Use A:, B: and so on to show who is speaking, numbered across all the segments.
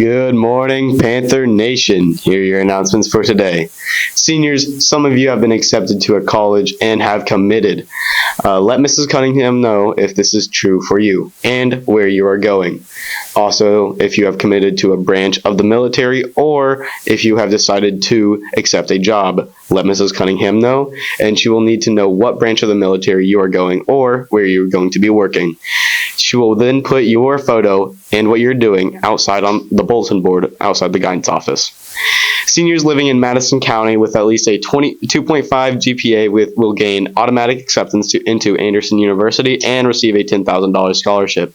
A: Good morning, Panther Nation. Here are your announcements for today. Seniors, some of you have been accepted to a college and have committed. Let Mrs. Cunningham know if this is true for you and where you are going. Also, if you have committed to a branch of the military or if you have decided to accept a job, let Mrs. Cunningham know, and she will need to know what branch of the military you are going or where you are going to be working. She will then put your photo and what you're doing outside on the bulletin board outside the guidance office. Seniors living in Madison County with at least a 2.5 GPA will gain automatic acceptance into Anderson University and receive a $10,000 scholarship.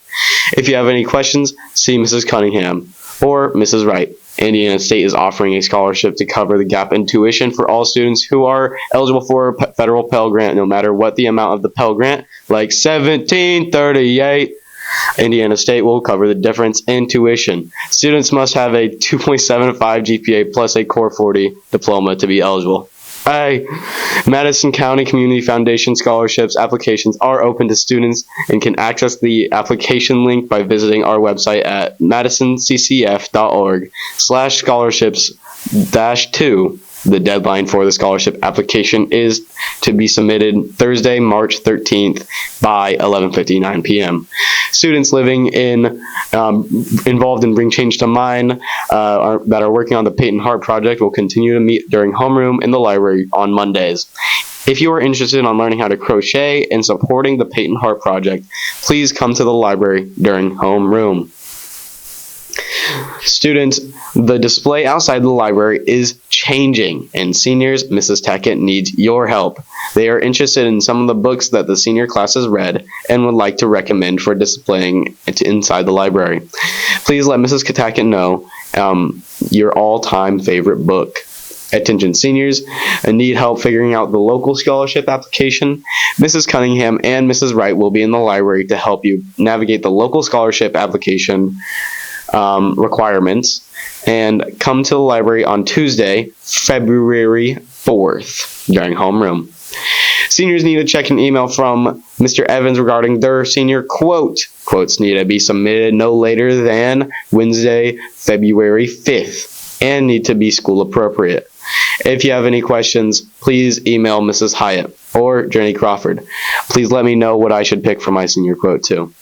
A: If you have any questions, see Mrs. Cunningham or Mrs. Wright. Indiana State is offering a scholarship to cover the gap in tuition for all students who are eligible for a federal Pell Grant, no matter what the amount of the Pell Grant, like $1738. Indiana State will cover the difference in tuition. Students must have a 2.75 GPA plus a Core 40 diploma to be eligible. Madison County Community Foundation scholarships applications are open to students and can access the application link by visiting our website at madisonccf.org/scholarships-2. The deadline for the scholarship application is to be submitted Thursday, March 13th by 11:59 p.m. Students living involved in Bring Change to Mind that are working on the Peyton Hart project will continue to meet during homeroom in the library on Mondays. If you are interested in learning how to crochet and supporting the Peyton Hart project, please come to the library during homeroom. Students, the display outside the library is changing, and seniors, Mrs. Tackett needs your help. They are interested in some of the books that the senior class has read and would like to recommend for displaying inside the library. Please let Mrs. Tackett know your all-time favorite book. Attention seniors, need help figuring out the local scholarship application? Mrs. Cunningham and Mrs. Wright will be in the library to help you navigate the local scholarship application requirements, and come to the library on Tuesday, February 4th during homeroom. Seniors need to check an email from Mr. Evans regarding their senior quote. Quotes need to be submitted no later than Wednesday, February 5th and need to be school appropriate. If you have any questions, please email Mrs. Hyatt or Jenny Crawford. Please let me know what I should pick for my senior quote too.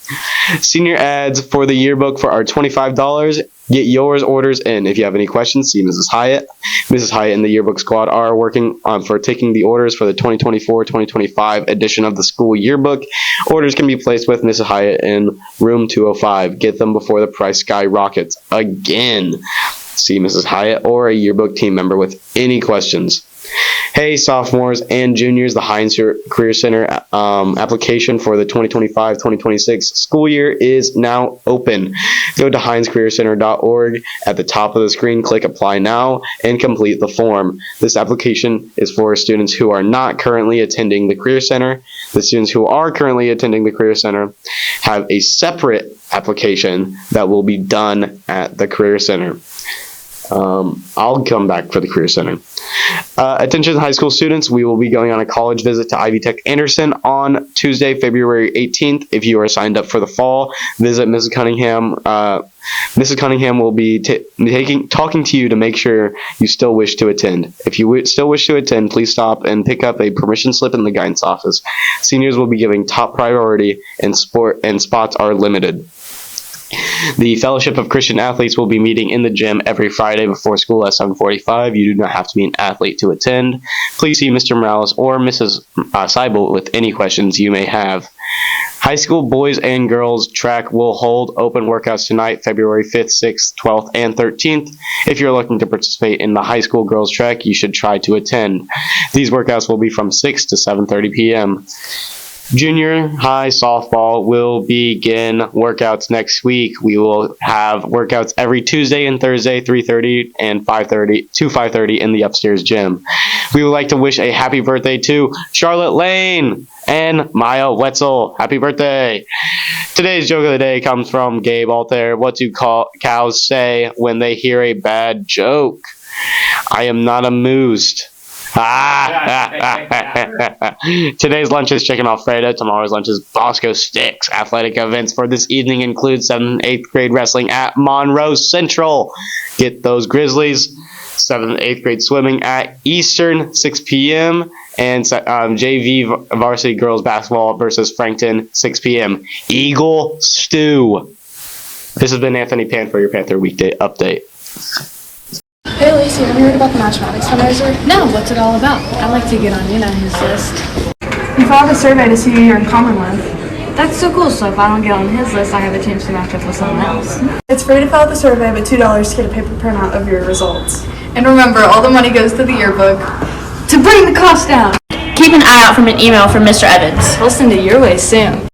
A: Senior ads for the yearbook are $25. Get yours orders in. If you have any questions, see Mrs. Hyatt. Mrs. Hyatt and the yearbook squad are working for taking the orders for the 2024-2025 edition of the school yearbook. Orders can be placed with Mrs. Hyatt in room 205. Get them before the price skyrockets again. See Mrs. Hyatt or a yearbook team member with any questions. Hey, sophomores and juniors, the Hines Career Center application for the 2025-2026 school year is now open. Go to hinescareercenter.org. At the top of the screen, click Apply Now and complete the form. This application is for students who are not currently attending the Career Center. The students who are currently attending the Career Center have a separate application that will be done at the Career Center. I'll come back for the Career Center. Attention high school students, we will be going on a college visit to Ivy Tech Anderson on Tuesday, February 18th. If you are signed up for the fall, visit Mrs. Cunningham. Mrs. Cunningham will be talking to you to make sure you still wish to attend. If you still wish to attend, please stop and pick up a permission slip in the guidance office. Seniors will be giving top priority, and spots are limited. The Fellowship of Christian Athletes will be meeting in the gym every Friday before school at 7:45. You do not have to be an athlete to attend. Please see Mr. Morales or Mrs. Seibel with any questions you may have. High school boys and girls track will hold open workouts tonight, February 5th, 6th, 12th, and 13th. If you're looking to participate in the high school girls track, you should try to attend. These workouts will be from 6 to 7:30 p.m. Junior high softball will begin workouts next week. We will have workouts every Tuesday and Thursday, 3:30 and 5:30 in the upstairs gym. We would like to wish a happy birthday to Charlotte Lane and Maya Wetzel. Happy birthday. Today's joke of the day comes from Gabe Altair. What do cows say when they hear a bad joke? I am not amused. Today's lunch is chicken Alfredo. Tomorrow's lunch is Bosco Sticks. Athletic events for this evening include 7th and 8th grade wrestling at Monroe Central. Get those Grizzlies. 7th and 8th grade swimming at Eastern, 6 p.m. And JV varsity girls basketball versus Frankton, 6 p.m. Eagle Stew. This has been Anthony Pan for your Panther Weekday Update.
B: Hey Lacey, have you heard about the Matchmatics fundraiser?
C: No, what's it all about? I'd like to get on his list.
B: You fill out a survey to see who you're in common with.
C: That's so cool, so if I don't get on his list, I have a chance to match up with someone else.
B: It's free to fill out the survey, but $2 to get a paper printout of your results.
C: And remember, all the money goes to the yearbook. To bring the cost down!
D: Keep an eye out for an email from Mr. Evans.
C: We'll send it your way soon.